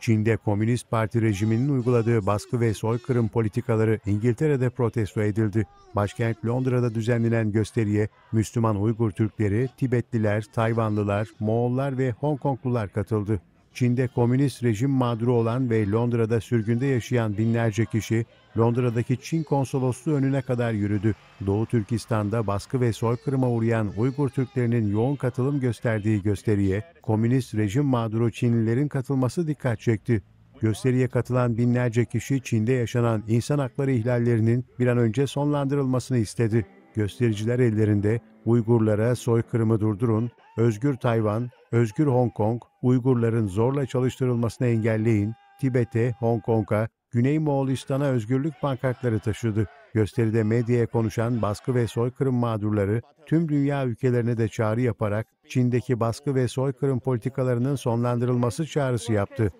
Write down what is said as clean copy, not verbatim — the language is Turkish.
Çin'de Komünist Parti rejiminin uyguladığı baskı ve soykırım politikaları İngiltere'de protesto edildi. Başkent Londra'da düzenlenen gösteriye Müslüman Uygur Türkleri, Tibetliler, Tayvanlılar, Moğollar ve Hong Konglular katıldı. Çin'de komünist rejim mağduru olan ve Londra'da sürgünde yaşayan binlerce kişi Londra'daki Çin konsolosluğu önüne kadar yürüdü. Doğu Türkistan'da baskı ve soykırıma uğrayan Uygur Türklerinin yoğun katılım gösterdiği gösteriye komünist rejim mağduru Çinlilerin katılması dikkat çekti. Gösteriye katılan binlerce kişi Çin'de yaşanan insan hakları ihlallerinin bir an önce sonlandırılmasını istedi. Göstericiler ellerinde "Uygurlara soykırımı durdurun, özgür Tayvan, özgür Hong Kong, Uygurların zorla çalıştırılmasını engelleyin, Tibet'e, Hong Kong'a, Güney Moğolistan'a özgürlük pankartları taşıdı. Gösteride medyaya konuşan baskı ve soykırım mağdurları tüm dünya ülkelerine de çağrı yaparak Çin'deki baskı ve soykırım politikalarının sonlandırılması çağrısı yaptı.